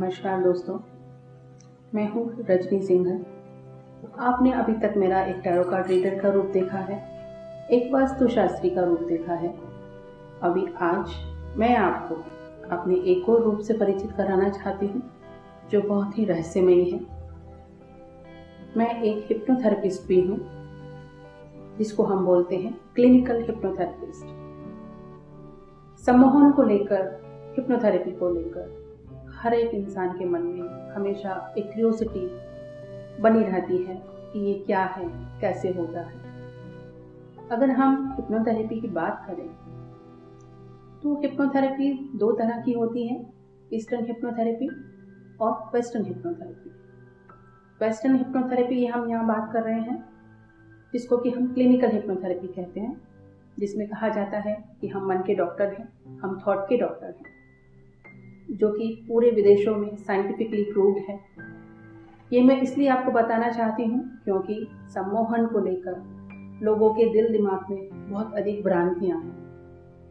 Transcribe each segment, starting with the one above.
नमस्कार दोस्तों, मैं हूँ रजनी सिंघल। आपने अभी तक मेरा एक टैरो कार्ड रीडर का रूप देखा है, एक वास्तुशास्त्री का रूप देखा है। अभी आज मैं आपको अपने एक और रूप से परिचित कराना चाहती हूँ जो बहुत ही रहस्यमयी है। मैं एक हिप्नोथेरेपिस्ट भी हूँ, जिसको हम बोलते हैं क्लिनिकल हिप्नोथेरेपिस्ट। सम्मोहन को लेकर, हिप्नोथेरेपी को लेकर हर एक इंसान के मन में हमेशा एक क्यूरियोसिटी बनी रहती है कि ये क्या है, कैसे होता है। अगर हम हिप्नोथेरेपी की बात करें तो हिप्नोथेरेपी दो तरह की होती है, ईस्टर्न हिप्नोथेरेपी और वेस्टर्न हिप्नोथेरेपी। वेस्टर्न हिप्नोथेरेपी हम यहाँ बात कर रहे हैं, जिसको कि हम क्लिनिकल हिप्नोथेरेपी कहते हैं, जिसमें कहा जाता है कि हम मन के डॉक्टर हैं, हम थॉट के डॉक्टर हैं, जो कि पूरे विदेशों में साइंटिफिकली प्रूव्ड है। ये मैं इसलिए आपको बताना चाहती हूँ क्योंकि सम्मोहन को लेकर लोगों के दिल दिमाग में बहुत अधिक भ्रांतियाँ हैं,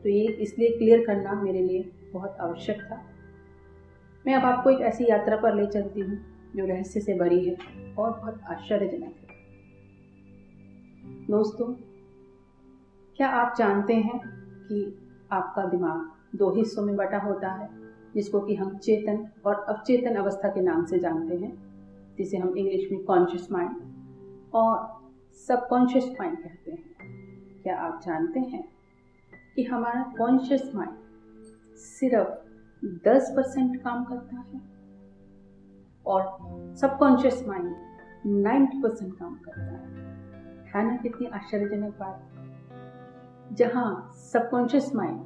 तो ये इसलिए क्लियर करना मेरे लिए बहुत आवश्यक था। मैं अब आपको एक ऐसी यात्रा पर ले चलती हूँ जो रहस्य से भरी है और बहुत आश्चर्यजनक है। दोस्तों, क्या आप जानते हैं कि आपका दिमाग दो हिस्सों में बटा होता है, जिसको कि हम चेतन और अवचेतन अवस्था के नाम से जानते हैं, जिसे हम इंग्लिश में कॉन्शियस माइंड और सबकॉन्शियस माइंड कहते हैं। क्या आप जानते हैं कि हमारा कॉन्शियस माइंड सिर्फ 10% काम करता है और सबकॉन्शियस माइंड 90% काम करता है ना? कितनी आश्चर्यजनक बात। जहां सबकॉन्शियस माइंड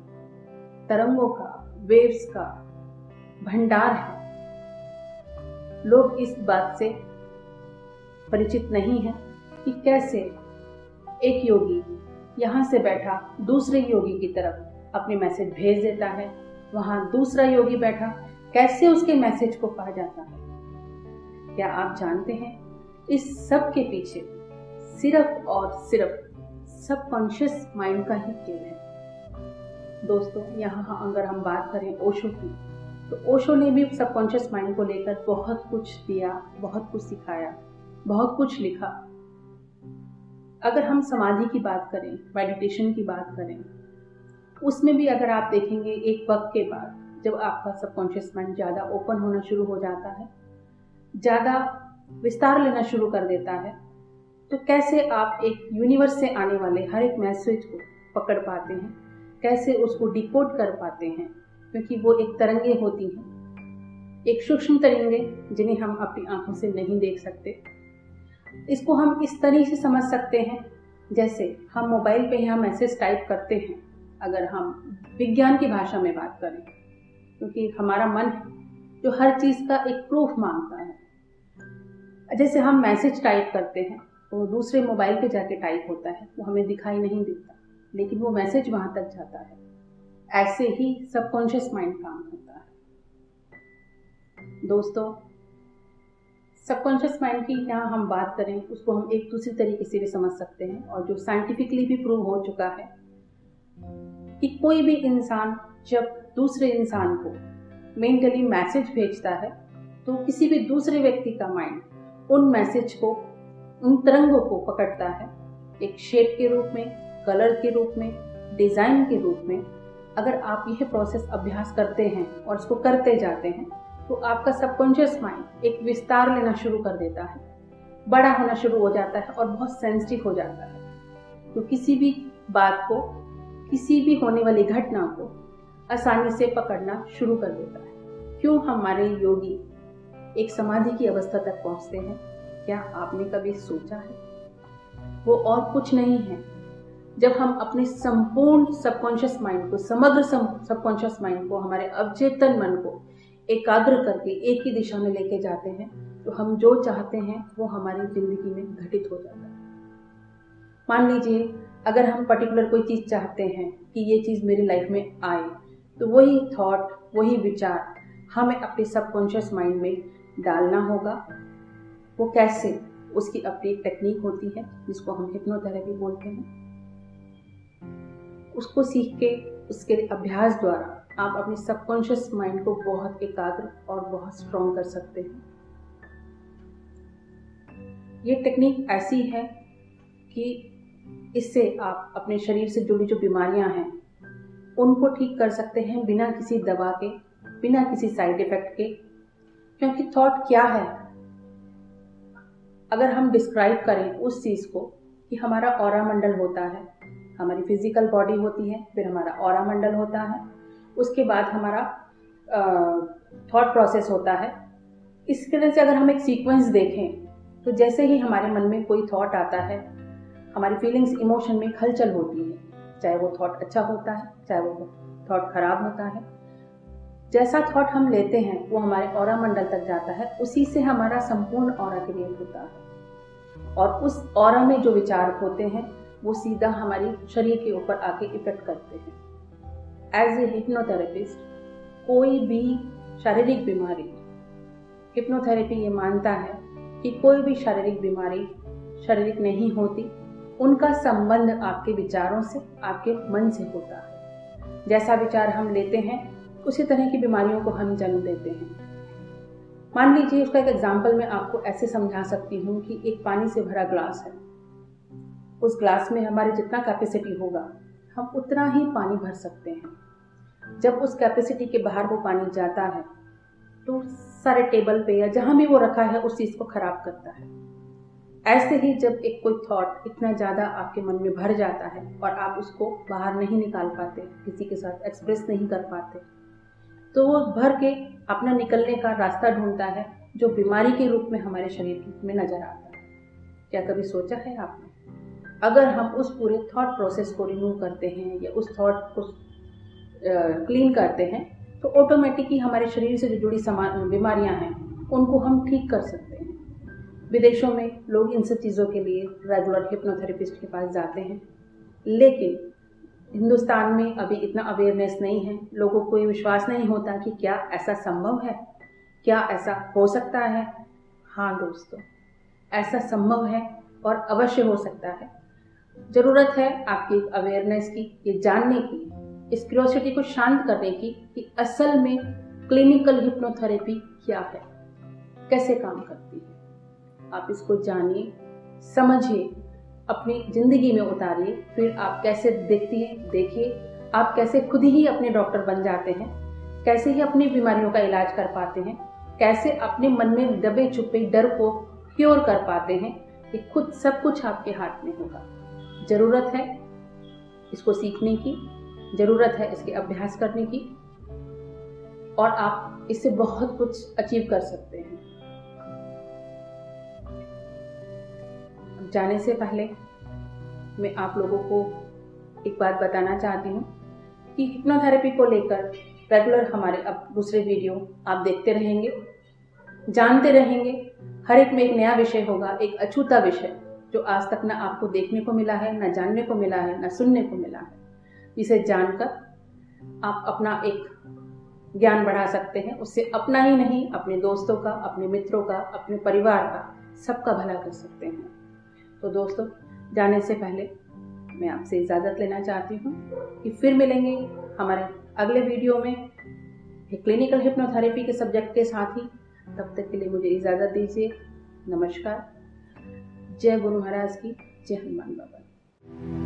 तरंगों का, वेव्स का भंडार है, लोग इस बात से परिचित नहीं है कि कैसे एक योगी यहां से बैठा दूसरे योगी की तरफ अपने मैसेज भेज देता है, वहां दूसरा योगी बैठा कैसे उसके मैसेज को पा जाता है। क्या आप जानते हैं इस सब के पीछे सिर्फ और सिर्फ सबकॉन्शियस माइंड का ही खेल है। दोस्तों, यहाँ अगर हम बात करें ओशो की, तो ओशो ने भी सबकॉन्शियस माइंड को लेकर बहुत कुछ दिया, बहुत कुछ सिखाया, बहुत कुछ लिखा। अगर हम समाधि की बात करें, मेडिटेशन की बात करें, उसमें भी अगर आप देखेंगे एक वक्त के बाद जब आपका सबकॉन्शियस माइंड ज़्यादा ओपन होना शुरू हो जाता है, ज़्यादा विस्तार लेना शुरू कर देता है, तो कैसे आप एक यूनिवर्स से आने वाले हर एक मैसेज को पकड़ पाते हैं, कैसे उसको डिकोड कर पाते हैं, क्योंकि वो एक तरंगे होती हैं, एक सूक्ष्म तरंगे जिन्हें हम अपनी आंखों से नहीं देख सकते। इसको हम इस तरीके से समझ सकते हैं जैसे हम मोबाइल पे यहाँ मैसेज टाइप करते हैं, अगर हम विज्ञान की भाषा में बात करें, क्योंकि हमारा मन जो हर चीज़ का एक प्रूफ मांगता है। जैसे हम मैसेज टाइप करते हैं तो दूसरे मोबाइल पे जाके टाइप होता है, वो हमें दिखाई नहीं देता, लेकिन वो मैसेज वहां तक जाता है। ऐसे ही सबकॉन्शियस माइंड काम करता है। दोस्तों, सबकॉन्शियस माइंड की यहाँ हम बात करें, उसको हम एक दूसरी तरीके से भी समझ सकते हैं, और जो साइंटिफिकली भी प्रूव हो चुका है कि कोई भी इंसान जब दूसरे इंसान को मेंटली मैसेज भेजता है, तो किसी भी दूसरे व्यक्ति का माइंड उन मैसेज को, उन तरंगों को पकड़ता है, एक शेप के रूप में, कलर के रूप में, डिजाइन के रूप में। अगर आप यह प्रोसेस अभ्यास करते हैं और इसको करते जाते हैं, तो आपका सबकॉन्शियस माइंड एक विस्तार लेना शुरू कर देता है, बड़ा होना शुरू हो जाता है और बहुत सेंसिटिव हो जाता है। तो किसी भी बात को, किसी भी होने वाली घटना को आसानी से पकड़ना शुरू कर देता है। क्यों हमारे योगी एक समाधि की अवस्था तक पहुंचते हैं, क्या आपने कभी सोचा है? वो और कुछ नहीं है, जब हम अपने संपूर्ण सबकॉन्शियस माइंड को, समग्र सबकॉन्शियस माइंड को, हमारे अवचेतन मन को एकाग्र करके एक ही दिशा में लेके जाते हैं, तो हम जो चाहते हैं वो हमारी जिंदगी में घटित हो जाता है। मान लीजिए अगर हम पर्टिकुलर कोई चीज चाहते हैं कि ये चीज मेरी लाइफ में आए, तो वही थॉट, वही विचार हमें अपने सबकॉन्शियस माइंड में डालना होगा। वो कैसे? उसकी अपनी एक टेक्निक होती है जिसको हम हिप्नोथेरेपी बोलते हैं। उसको सीख के, उसके अभ्यास द्वारा आप अपने सबकॉन्शियस माइंड को बहुत एकाग्र और बहुत स्ट्रॉन्ग कर सकते हैं। ये टेक्निक ऐसी है कि इससे आप अपने शरीर से जुड़ी जो बीमारियां हैं उनको ठीक कर सकते हैं बिना किसी दवा के, बिना किसी साइड इफेक्ट के। क्योंकि थॉट क्या है, अगर हम डिस्क्राइब करें उस चीज को कि हमारा ऑरा मंडल होता है, हमारी फिजिकल बॉडी होती है, फिर हमारा ऑरा मंडल होता है, उसके बाद हमारा थॉट प्रोसेस होता है। इस तरह से अगर हम एक सीक्वेंस देखें तो जैसे ही हमारे मन में कोई थॉट आता है, हमारी फीलिंग्स इमोशन में हलचल होती है, चाहे वो थॉट अच्छा होता है चाहे वो थॉट खराब होता है। जैसा थॉट हम लेते हैं वो हमारे ऑरा मंडल तक जाता है, उसी से हमारा संपूर्ण ऑरा क्रिएट होता है और उस ऑरा में जो विचार होते हैं वो सीधा हमारी शरीर के ऊपर आके इफेक्ट करते हैं। एज ए हिप्नोथेरेपिस्ट कोई भी शारीरिक बीमारी, हिप्नोथेरेपी ये मानता है कि कोई भी शारीरिक बीमारी शारीरिक नहीं होती, उनका संबंध आपके विचारों से, आपके मन से होता है। जैसा विचार हम लेते हैं उसी तरह की बीमारियों को हम जन्म देते हैं। मान लीजिए, उसका एक एग्जाम्पल मैं आपको ऐसे समझा सकती हूँ कि एक पानी से भरा ग्लास है, उस ग्लास में हमारे जितना कैपेसिटी होगा हम उतना ही पानी भर सकते हैं। जब उस कैपेसिटी के बाहर वो पानी जाता है तो सारे टेबल पे या जहां भी वो रखा है उस चीज को खराब करता है। ऐसे ही जब एक कोई थॉट इतना ज्यादा आपके मन में भर जाता है और आप उसको बाहर नहीं निकाल पाते, किसी के साथ एक्सप्रेस नहीं कर पाते, तो वो भर के अपना निकलने का रास्ता ढूंढता है जो बीमारी के रूप में हमारे शरीर में नजर आता है। क्या कभी सोचा है आपने, अगर हम उस पूरे थॉट प्रोसेस को रिमूव करते हैं या उस थॉट को क्लीन करते हैं तो ऑटोमेटिकली हमारे शरीर से जो जुड़ी बीमारियां हैं उनको हम ठीक कर सकते हैं। विदेशों में लोग इन सब चीज़ों के लिए रेगुलर हिप्नोथेरेपिस्ट के पास जाते हैं, लेकिन हिंदुस्तान में अभी इतना अवेयरनेस नहीं है, लोगों को ये विश्वास नहीं होता कि क्या ऐसा संभव है, क्या ऐसा हो सकता है। हाँ दोस्तों, ऐसा संभव है और अवश्य हो सकता है। जरूरत है आपकी अवेयरनेस की, ये जानने की, इस क्यूरियोसिटी को शांत करने की कि असल में क्लिनिकल हिप्नोथेरेपी क्या है, कैसे काम करती है। आप इसको जानिए, समझिए, अपनी जिंदगी में उतारिए, फिर आप कैसे देखिए आप कैसे खुद ही अपने डॉक्टर बन जाते हैं, कैसे ही अपनी बीमारियों का इलाज कर पाते हैं, कैसे अपने मन में दबे छुपे डर को क्योर कर पाते हैं। कि खुद सब कुछ आपके हाथ में होगा। जरूरत है इसको सीखने की, जरूरत है इसके अभ्यास करने की, और आप इससे बहुत कुछ अचीव कर सकते हैं। जाने से पहले मैं आप लोगों को एक बात बताना चाहती हूँ कि हिप्नोथेरेपी को लेकर रेगुलर हमारे अब दूसरे वीडियो आप देखते रहेंगे, जानते रहेंगे। हर एक में एक नया विषय होगा, एक अछूता विषय जो आज तक ना आपको देखने को मिला है, ना जानने को मिला है, ना सुनने को मिला है, जिसे जानकर आप अपना एक ज्ञान बढ़ा सकते हैं। उससे अपना ही नहीं, अपने दोस्तों का, अपने मित्रों का, अपने परिवार का, सबका भला कर सकते हैं। तो दोस्तों, जाने से पहले मैं आपसे इजाज़त लेना चाहती हूँ कि फिर मिलेंगे हमारे अगले वीडियो में क्लिनिकल हिप्नोथेरेपी के सब्जेक्ट के साथ ही। तब तक के लिए मुझे इजाज़त दीजिए। नमस्कार। जय गुरु महाराज की, जय हनुमान बाबा।